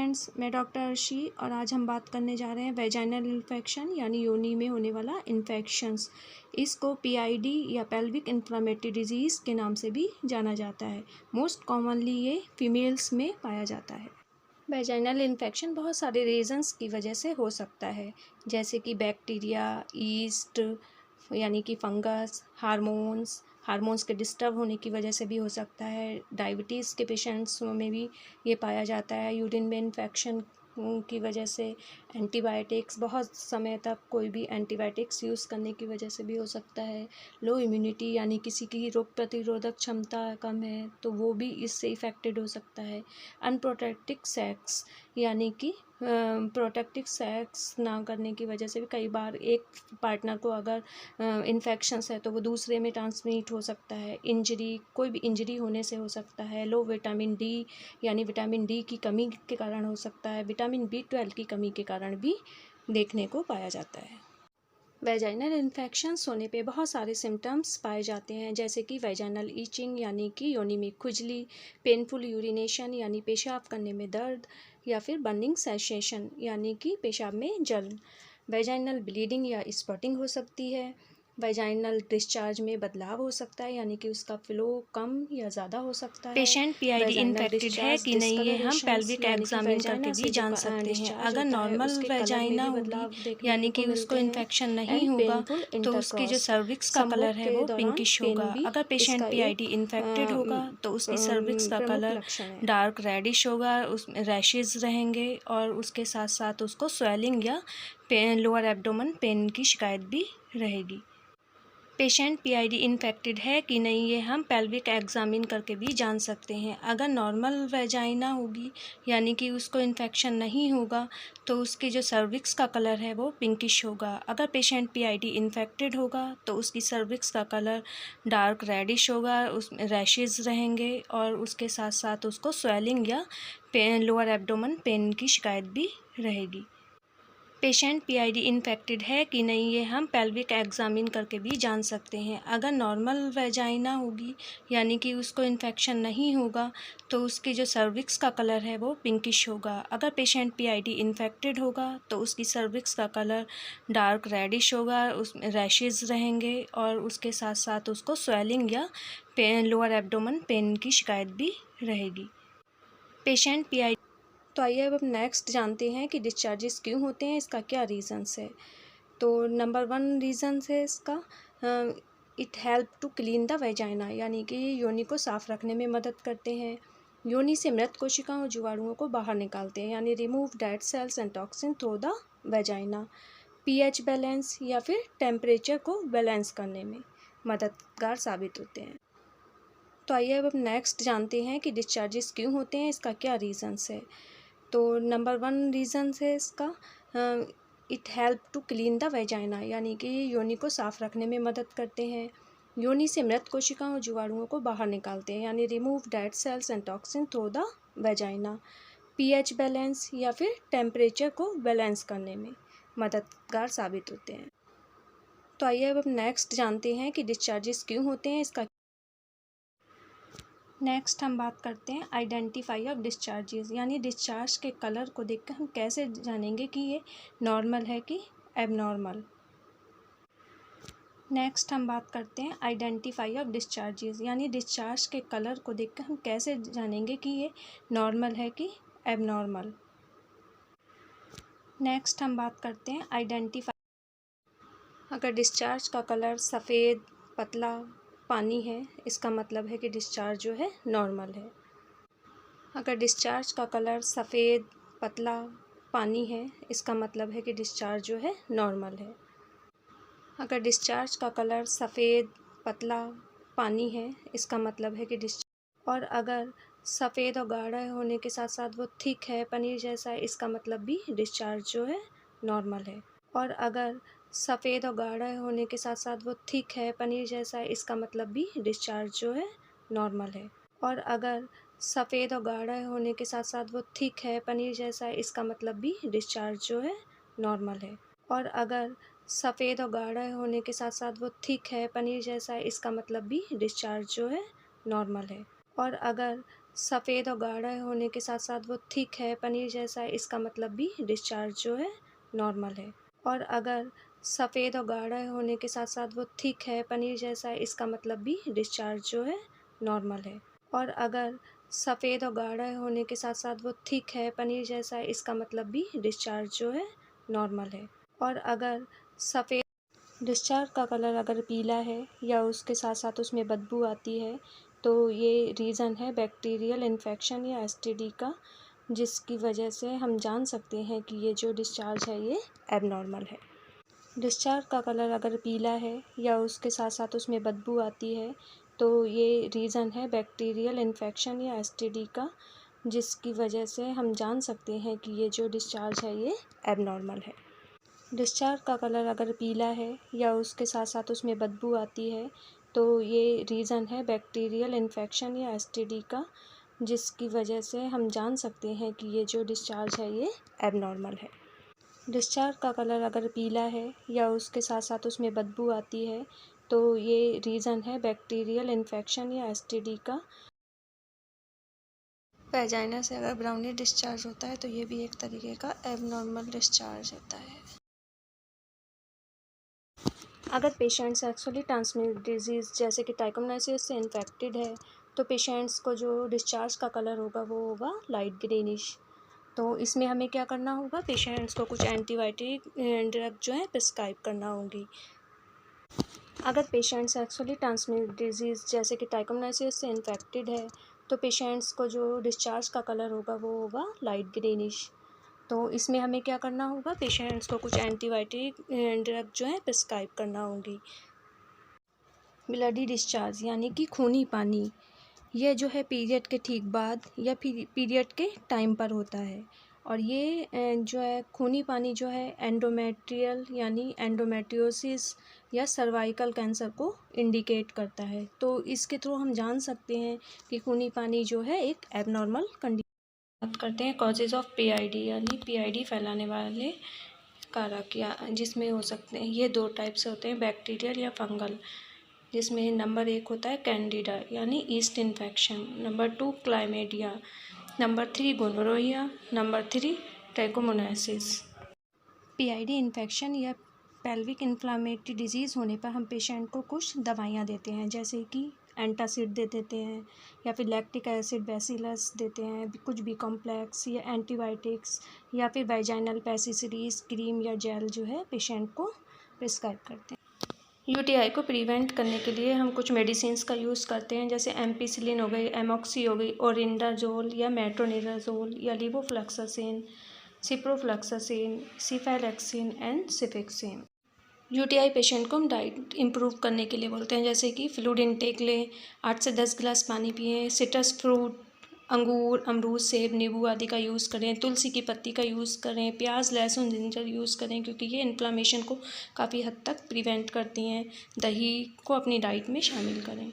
Friends, मैं doctor Arshi और आज हम बात करने जा रहे हैं वेजाइनल इन्फेक्शन यानी योनि में होने वाला इन्फेक्शंस। इसको पीआईडी या पेल्विक इन्फ्लेमेटरी डिजीज़ के नाम से भी जाना जाता है। मोस्ट कॉमनली ये फीमेल्स में पाया जाता है। वेजाइनल इन्फेक्शन बहुत सारे रीजंस की वजह से हो सकता है, जैसे कि बैक्टीरिया, ईस्ट यानी कि फंगस, हार्मोन्स के डिस्टर्ब होने की वजह से भी हो सकता है। डायबिटीज़ के पेशेंट्स में भी ये पाया जाता है। यूरिन में इन्फेक्शन की वजह से, एंटीबायोटिक्स बहुत समय तक कोई भी एंटीबायोटिक्स यूज़ करने की वजह से भी हो सकता है। लो इम्यूनिटी यानी किसी की रोग प्रतिरोधक क्षमता कम है तो वो भी इससे इफ़ेक्टेड हो सकता है। अनप्रोटेक्टेड सेक्स यानी कि प्रोटेक्टिव सेक्स ना करने की वजह से भी कई बार एक पार्टनर को अगर इन्फेक्शंस है तो वो दूसरे में ट्रांसमिट हो सकता है। कोई भी इंजरी होने से हो सकता है। लो विटामिन डी यानी विटामिन डी की कमी के कारण हो सकता है। विटामिन B12 की कमी के कारण भी देखने को पाया जाता है। वेजाइनल इन्फेक्शंस होने पे बहुत सारे सिम्टम्स पाए जाते हैं, जैसे कि वेजाइनल ईचिंग यानी कि योनि में खुजली, पेनफुल यूरिनेशन यानी पेशाब करने में दर्द, या फिर बर्निंग सेंसेशन यानी कि पेशाब में जलन। वेजाइनल ब्लीडिंग या स्पॉटिंग हो सकती है। वेजाइनल डिस्चार्ज में बदलाव हो सकता है, यानी कि उसका फ्लो कम या ज़्यादा हो सकता है। पेशेंट पीआईडी इन्फेक्टेड है कि नहीं ये हम पेल्विक एग्जामिन करके भी जान सकते हैं। अगर नॉर्मल वेजाइना होगी यानी कि उसको इन्फेक्शन नहीं होगा तो उसकी जो सर्विक्स का कलर है वो पिंकिश होगा। अगर पेशेंट पीआईडी इन्फेक्टेड होगा तो उसकी सर्विक्स का कलर डार्क रेडिश होगा, उसमें रैशेज रहेंगे और उसके साथ साथ उसको स्वेलिंग या लोअर एब्डोमेन पेन की शिकायत भी रहेगी। पेशेंट पीआईडी इन्फेक्टेड है कि नहीं ये हम पेल्विक एग्जामिन करके भी जान सकते हैं। अगर नॉर्मल वेजाइना होगी यानी कि उसको इन्फेक्शन नहीं होगा तो उसकी जो सर्विक्स का कलर है वो पिंकिश होगा। अगर पेशेंट पीआईडी इन्फेक्टेड होगा तो उसकी सर्विक्स का कलर डार्क रेडिश होगा, उसमें रैशेज रहेंगे और उसके साथ साथ उसको स्वेलिंग या लोअर एब्डोमेन पेन की शिकायत भी रहेगी। पेशेंट पीआईडी इन्फेक्टेड है कि नहीं ये हम पेल्विक एग्जामिन करके भी जान सकते हैं। अगर नॉर्मल वेजाइना होगी यानी कि उसको इन्फेक्शन नहीं होगा तो उसकी जो सर्विक्स का कलर है वो पिंकिश होगा। अगर पेशेंट पीआईडी इन्फेक्टेड होगा तो उसकी सर्विक्स का कलर डार्क रेडिश होगा, उसमें रैशेज रहेंगे और उसके साथ साथ उसको स्वेलिंग या लोअर एब्डोमेन पेन की शिकायत भी रहेगी। पेशेंट पीआईडी तो आइए अब नेक्स्ट जानते हैं कि डिस्चार्जेस क्यों होते हैं, इसका क्या रीज़न्स है। तो नंबर 1 रीज़न्स है इसका, it help to clean the vagina यानी कि योनि को साफ़ रखने में मदद करते हैं। योनि से मृत कोशिकाओं और जीवाणुओं को बाहर निकालते हैं, यानी remove dead cells and toxin through the vagina. PH balance या फिर टेम्परेचर को बैलेंस करने में मददगार साबित होते हैं। तो आइए अब नेक्स्ट जानते हैं कि डिस्चार्जेस क्यों होते हैं, इसका क्या रीज़न्स है। तो नंबर 1 रीज़न्स है इसका, it help to clean the vagina यानी कि योनि को साफ़ रखने में मदद करते हैं। योनि से मृत कोशिकाओं और जीवाणुओं को बाहर निकालते हैं, यानी remove dead cells and toxin through the vagina. PH balance या फिर टेम्परेचर को बैलेंस करने में मददगार साबित होते हैं। तो आइए अब नेक्स्ट जानते हैं कि डिस्चार्जेस क्यों होते हैं, इसका नेक्स्ट हम बात करते हैं आइडेंटिफाई ऑफ डिस्चार्जेस, यानी डिस्चार्ज के कलर को देखकर हम कैसे जानेंगे कि ये नॉर्मल है कि एबनॉर्मल। नेक्स्ट हम बात करते हैं आइडेंटिफाई ऑफ डिस्चार्जेस, यानी डिस्चार्ज के कलर को देखकर हम कैसे जानेंगे कि ये नॉर्मल है कि एबनॉर्मल। नेक्स्ट हम बात करते हैं आइडेंटिफाई, अगर डिस्चार्ज का कलर सफ़ेद पतला पानी है इसका मतलब है कि डिस्चार्ज जो है नॉर्मल है। अगर डिस्चार्ज का कलर सफ़ेद पतला पानी है इसका मतलब है कि डिस्चार्ज जो है नॉर्मल है। अगर डिस्चार्ज का कलर सफ़ेद पतला पानी है इसका मतलब है कि डिस्चार्ज, और अगर सफ़ेद और गाढ़ा होने के साथ साथ वो थिक है पनीर जैसा है इसका मतलब भी डिस्चार्ज जो है नॉर्मल है। और अगर सफ़ेद और गाढ़ा होने के साथ साथ वो थिक है पनीर जैसा है इसका मतलब भी डिस्चार्ज जो है नॉर्मल है। और अगर सफ़ेद और गाढ़ा होने के साथ साथ वो थिक है पनीर जैसा है इसका मतलब भी डिस्चार्ज जो है नॉर्मल है। और अगर सफ़ेद और गाढ़ा होने के साथ साथ वो थिक है पनीर जैसा है इसका मतलब भी डिस्चार्ज जो है नॉर्मल है। और अगर सफ़ेद और गाढ़ा होने के साथ साथ वो थिक है, पनीर जैसा है, इसका मतलब भी डिस्चार्ज जो है नॉर्मल है। और अगर सफ़ेद और गाढ़ा होने के साथ साथ वो थिक है, पनीर जैसा है, इसका मतलब भी डिस्चार्ज जो है नॉर्मल है। और अगर सफ़ेद और गाढ़ा होने के साथ साथ वो थिक है, पनीर जैसा है, इसका मतलब भी डिस्चार्ज जो है नॉर्मल है। और अगर सफ़ेद डिस्चार्ज का कलर अगर पीला है या उसके साथ साथ उसमें बदबू आती है, तो ये रीज़न है बैक्टीरियल इन्फेक्शन या एसटीडी का, जिसकी वजह से हम जान सकते हैं कि ये जो डिस्चार्ज है ये एबनॉर्मल है। डिस्चार्ज का कलर अगर पीला है या उसके साथ साथ उसमें बदबू आती है, तो ये रीज़न है बैक्टीरियल इन्फेक्शन या एसटीडी का, जिसकी वजह से हम जान सकते हैं कि ये जो डिस्चार्ज है ये एबनॉर्मल है। डिस्चार्ज का कलर अगर पीला है या उसके साथ साथ उसमें बदबू आती है, तो ये रीज़न है बैक्टीरियल इन्फेक्शन या एसटीडी का, जिसकी वजह से हम जान सकते हैं कि ये जो डिस्चार्ज है ये एबनॉर्मल है। डिस्चार्ज का कलर अगर पीला है या उसके साथ साथ उसमें बदबू आती है, तो ये रीज़न है बैक्टीरियल इन्फेक्शन या एसटीडी का। वेजाइना से अगर ब्राउनी डिस्चार्ज होता है तो ये भी एक तरीके का एबनॉर्मल डिस्चार्ज होता है। अगर पेशेंट सेक्सुअली ट्रांसमिटेड डिजीज़ जैसे कि ट्राइकोमोनासिस से इन्फेक्टेड है, तो पेशेंट्स को जो डिस्चार्ज का कलर होगा वो होगा लाइट ग्रीनिश। तो इसमें हमें क्या करना होगा, पेशेंट्स को कुछ एंटीबायोटिक ड्रग जो है प्रिस्क्राइब करना होगी। अगर पेशेंट सेक्सुअली ट्रांसमिटेड डिजीज़ जैसे कि ट्राइकोमोनासिस से इन्फेक्टेड है, तो पेशेंट्स को जो डिस्चार्ज का कलर होगा वो होगा लाइट ग्रीनिश। तो इसमें हमें क्या करना होगा, पेशेंट्स को कुछ एंटीबायोटिक ड्रग जो है प्रिस्क्राइब करना होगी। ब्लडी डिस्चार्ज यानी कि खूनी पानी, यह जो है पीरियड के ठीक बाद या फिर पीरियड के टाइम पर होता है, और ये जो है खूनी पानी जो है एंडोमेट्रियल यानी एंडोमेट्रियोसिस या सर्वाइकल कैंसर को इंडिकेट करता है। तो इसके थ्रू हम जान सकते हैं कि खूनी पानी जो है एक एबनॉर्मल कंडीशन। बात करते हैं कॉजेज़ ऑफ पीआईडी यानी पीआईडी फैलाने वाले कारक, या जिसमें हो सकते हैं ये दो टाइप से होते हैं, बैक्टीरियल या फंगल, जिसमें नंबर 1 होता है कैंडिडा यानी yeast infection, number 2 chlamydia, number 3 gonorrhoea, number 3 trichomoniasis. PID infection या पेल्विक इन्फ्लामेटरी डिजीज़ होने पर हम पेशेंट को कुछ दवाइयाँ देते हैं, जैसे कि एंटासिड दे देते हैं या फिर लैक्टिक एसिड बेसिलस देते हैं, कुछ बी कॉम्प्लेक्स या एंटीबायोटिक्स, या फिर वेजाइनल पेसिसिडीज क्रीम या जेल जो है पेशेंट को प्रिस्क्राइब करते हैं। यूटीआई को प्रिवेंट करने के लिए हम कुछ मेडिसिन्स का यूज़ करते हैं, जैसे एम्पिसिलिन हो गई, एमॉक्सी हो गई, ओरिंडाजोल या मेट्रोनिडाजोल या लिवोफ्लक्सासिन, सिप्रोफ्लक्सासिन, सिफेलेक्सिन एंड सिफिक्सिन। यूटीआई पेशेंट को हम डाइट इम्प्रूव करने के लिए बोलते हैं, जैसे कि फ्लूइड इनटेक लें, 8 से 10 गिलास पानी पिएं, सिट्रस फ्रूट, अंगूर, अमरूद, सेब, नींबू आदि का यूज़ करें, तुलसी की पत्ती का यूज़ करें, प्याज, लहसुन, जिंजर यूज़ करें, क्योंकि ये इन्फ्लामेशन को काफ़ी हद तक प्रिवेंट करती हैं। दही को अपनी डाइट में शामिल करें।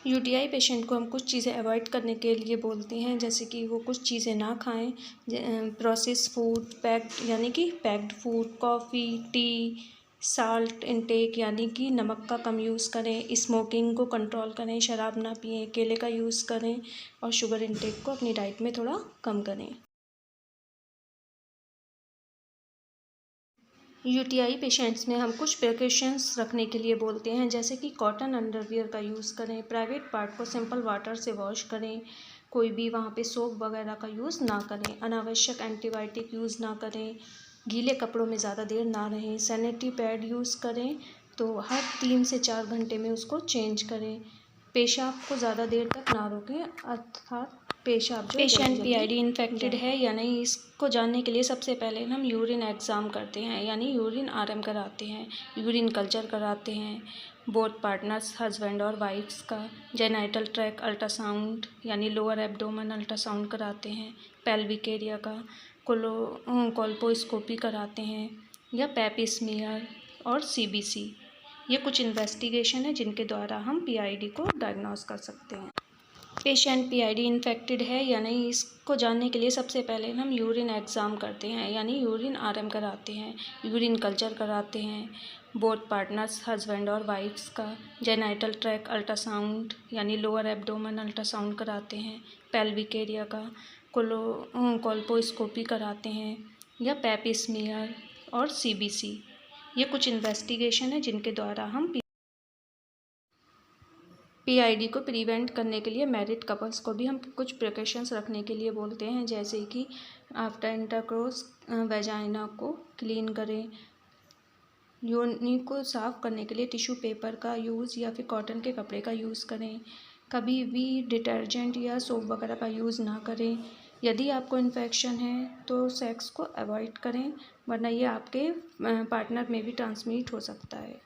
यूटीआई पेशेंट को हम कुछ चीज़ें अवॉइड करने के लिए बोलते हैं, जैसे कि वो कुछ चीज़ें ना खाएं, प्रोसेस फूड, पैक्ड यानी कि packed food, coffee, T, salt intake यानी कि नमक का कम यूज़ करें, स्मोकिंग को कंट्रोल करें, शराब ना पिएं, केले का यूज़ करें, और शुगर इनटेक को अपनी डाइट में थोड़ा कम करें। यूटीआई पेशेंट्स में हम कुछ प्रिकॉशंस रखने के लिए बोलते हैं, जैसे कि कॉटन अंडरवियर का यूज़ करें, प्राइवेट पार्ट को सिंपल वाटर से वॉश करें, कोई भी वहाँ पे सोप वगैरह का यूज़ ना करें, अनावश्यक एंटीबायोटिक यूज़ ना करें, गीले कपड़ों में ज़्यादा देर ना रहें, सैनिटरी पैड यूज़ करें तो हर 3 से 4 घंटे में उसको चेंज करें, पेशाब को ज़्यादा देर तक ना रोकें, अर्थात पेशाब जो पेशेंट पीआईडी इन्फेक्टेड है या नहीं, इसको जानने के लिए सबसे पहले हम यूरिन एग्ज़ाम करते हैं, यानी यूरिन आरएम कराते हैं, यूरिन कल्चर कराते हैं, बोथ पार्टनर्स हस्बैंड और वाइफ्स का, जेनाइटल ट्रैक अल्ट्रासाउंड यानी लोअर एब्डोमेन अल्ट्रासाउंड कराते हैं, पेल्विक एरिया का कोल्पोस्कोपी कराते हैं, या पेप स्मीयर और सीबीसी। ये कुछ इन्वेस्टिगेशन है जिनके द्वारा हम पीआईडी को डायग्नोस कर सकते हैं। पेशेंट पीआईडी इन्फेक्टेड है या नहीं, इसको जानने के लिए सबसे पहले हम यूरिन एग्ज़ाम करते हैं, यानी यूरिन आरएम कराते हैं, यूरिन कल्चर कराते हैं, बोथ पार्टनर्स हस्बैंड और वाइफ्स का जेनाइटल ट्रैक अल्ट्रासाउंड यानी लोअर एब्डोमेन अल्ट्रासाउंड कराते हैं, पेल्विक एरिया का कोल्पोस्कोपी कराते हैं या पैप स्मीयर और सीबीसी। ये कुछ इन्वेस्टिगेशन है जिनके द्वारा हम पीआईडी को प्रिवेंट करने के लिए मैरिड कपल्स को भी हम कुछ प्रिकॉशंस रखने के लिए बोलते हैं, जैसे कि आफ्टर इंटरकोर्स वेजाइना को क्लीन करें, योनि को साफ़ करने के लिए टिश्यू पेपर का यूज़ या फिर कॉटन के कपड़े का यूज़ करें, कभी भी डिटर्जेंट या सोप वगैरह का यूज़ ना करें। यदि आपको इन्फेक्शन है तो सेक्स को अवॉइड करें, वरना ये आपके पार्टनर में भी ट्रांसमिट हो सकता है।